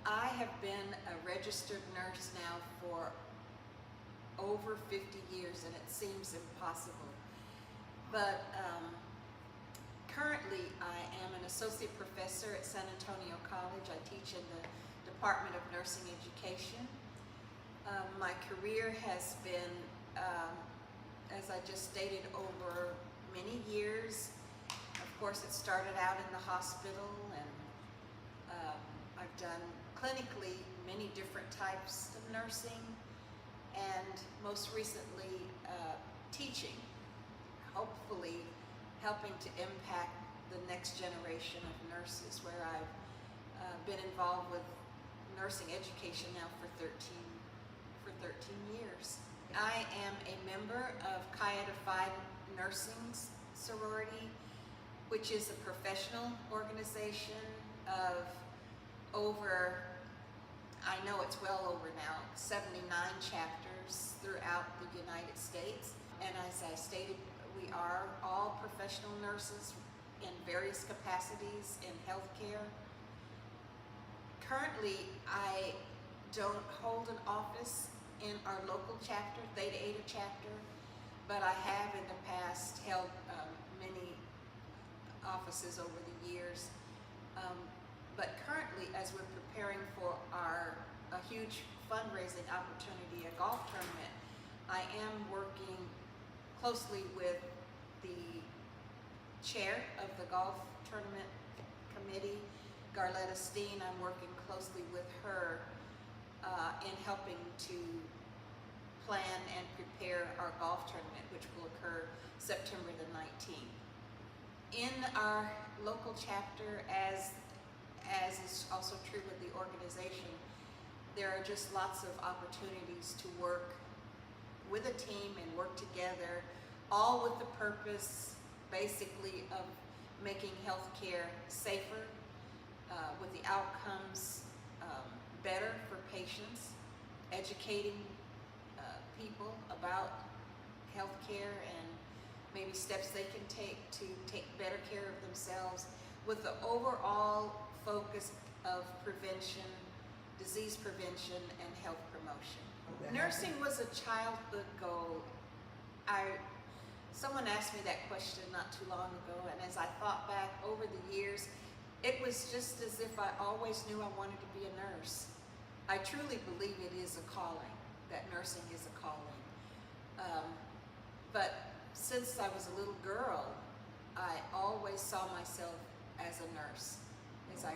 I have been a registered nurse now for over 50 years, and it seems impossible. But currently I am an associate professor at San Antonio College. I teach in the Department of Nursing Education. My career has been, as I just stated, over many years. Of course, it started out in the hospital, and I've done clinically many different types of nursing, and most recently teaching, hopefully helping to impact the next generation of nurses, where I've been involved with nursing education now for 13 years. I am a member of Chi Eta Phi Nursing Sorority, which is a professional organization of over, I know it's well over now, 79 chapters throughout the United States. And as I stated, we are all professional nurses in various capacities in healthcare. Currently, I don't hold an office in our local chapter, Theta Eta chapter, but I have in the past held many offices over the years. But currently, as we're preparing for a huge fundraising opportunity, a golf tournament, I am working closely with the chair of the golf tournament committee, Garletta Steen. I'm working closely with her in helping to plan and prepare our golf tournament, which will occur September the 19th. In our local chapter, as is also true with the organization, there are just lots of opportunities to work with a team and work together, all with the purpose basically of making healthcare safer, with the outcomes better for patients, educating people about healthcare and maybe steps they can take to take better care of themselves, with the overall focus of prevention, disease prevention, and health promotion. Nursing was a childhood goal. Someone asked me that question not too long ago, and as I thought back over the years, it was just as if I always knew I wanted to be a nurse. I truly believe it is a calling, that nursing is a calling. But since I was a little girl, I always saw myself as a nurse as I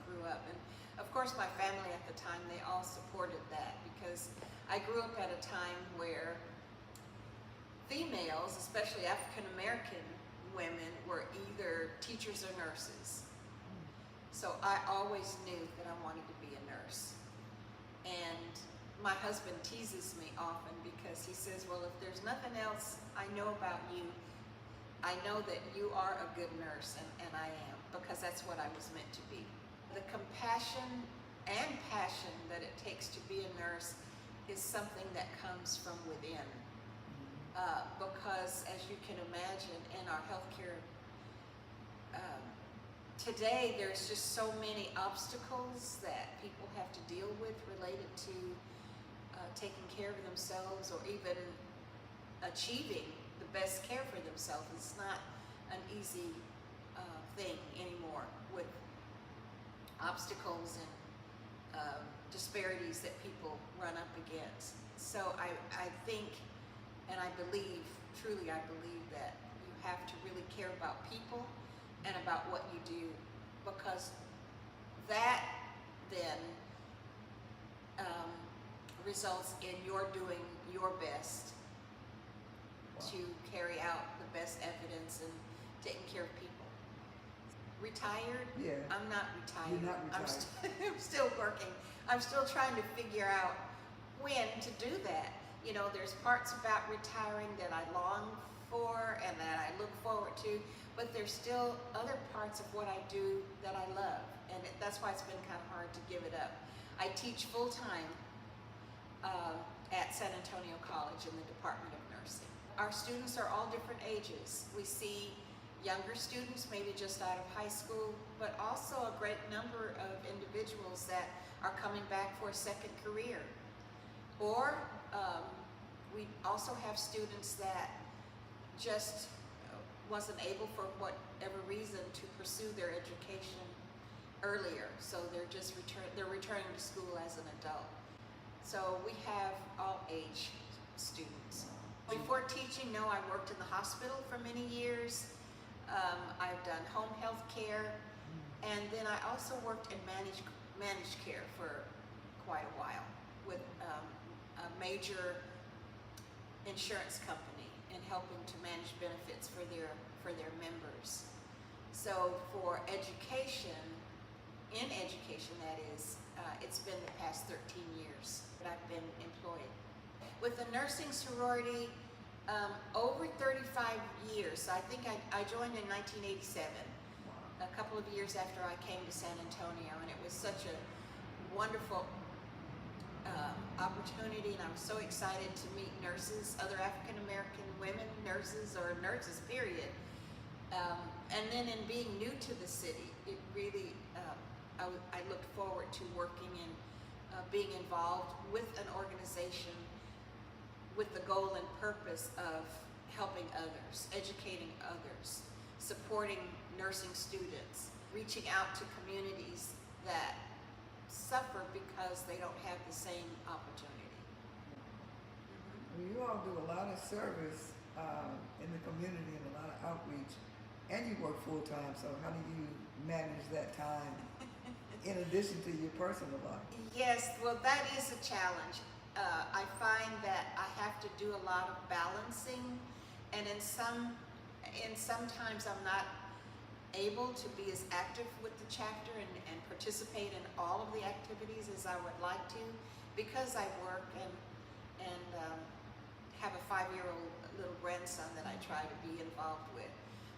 grew up. And of course my family at the time, they all supported that, because I grew up at a time where females, especially African American women, were either teachers or nurses. So I always knew that I wanted to be a nurse. And my husband teases me often because he says, well, if there's nothing else I know about you, I know that you are a good nurse, and I am, because that's what I was meant to be. The compassion and passion that it takes to be a nurse is something that comes from within. Because as you can imagine, in our healthcare today, there's just so many obstacles that people have to deal with related to taking care of themselves, or even achieving the best care for themselves. It's not an easy thing anymore, with obstacles and disparities that people run up against. So I think, and I believe, truly I believe, that you have to really care about people and about what you do, because that then results in your doing your best to carry out the best evidence and taking care of people. Retired? Yeah. I'm not retired. You're not retired. I'm still working. I'm still trying to figure out when to do that. You know, there's parts about retiring that I long for and that I look forward to, but there's still other parts of what I do that I love, and that's why it's been kind of hard to give it up. I teach full-time at San Antonio College in the Department of Nursing. Our students are all different ages. We see younger students, maybe just out of high school, but also a great number of individuals that are coming back for a second career. Or we also have students that just wasn't able for whatever reason to pursue their education earlier, so they're returning to school as an adult. So we have all age students. Before teaching, no, I worked in the hospital for many years. I've done home health care, and then I also worked in managed care for quite a while with a major insurance company and helping to manage benefits for their members. So for education, that is, it's been the past 13 years that I've been employed. With the nursing sorority, over 35 years. I think I joined in 1987, a couple of years after I came to San Antonio, and it was such a wonderful opportunity, and I was so excited to meet nurses, other African American women nurses, or nurses period. And then in being new to the city, it really, I looked forward to working and being involved with an organization with the goal and purpose of helping others, educating others, supporting nursing students, reaching out to communities that suffer because they don't have the same opportunity. Well, you all do a lot of service in the community and a lot of outreach, and you work full time, so how do you manage that time in addition to your personal life? Yes, well, that is a challenge. I find that I have to do a lot of balancing, and sometimes I'm not able to be as active with the chapter and participate in all of the activities as I would like to, because I work and have a 5-year-old little grandson that I try to be involved with.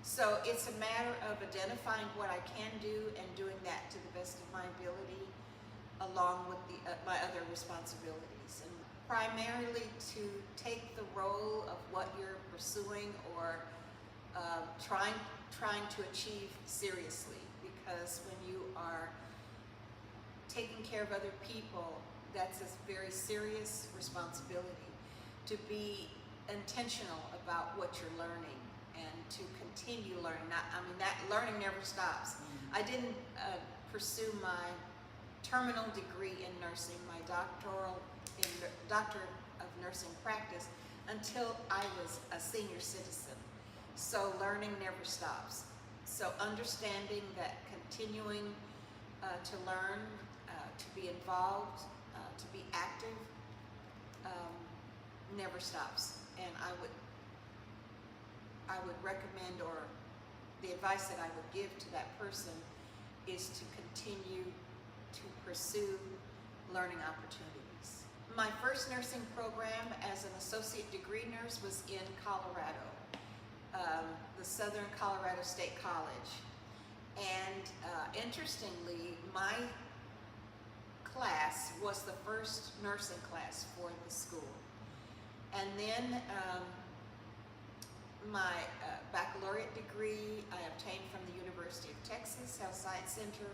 So it's a matter of identifying what I can do and doing that to the best of my ability, along with my other responsibilities, and primarily to take the role of what you're pursuing or trying to achieve seriously, because when you are taking care of other people, that's a very serious responsibility, to be intentional about what you're learning and to continue learning. That learning never stops. I didn't pursue my terminal degree in nursing, my doctor of nursing practice, until I was a senior citizen. So learning never stops. So understanding that continuing to learn, to be involved, to be active, never stops. And I would recommend, or the advice that I would give to that person is to continue to pursue learning opportunities. My first nursing program as an associate degree nurse was in Colorado, the Southern Colorado State College. And interestingly, my class was the first nursing class for the school. And then my baccalaureate degree I obtained from the University of Texas Health Science Center,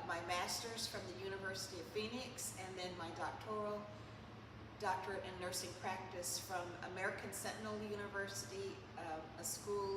my master's from the University of Phoenix, and then my doctorate in nursing practice from American Sentinel University, a school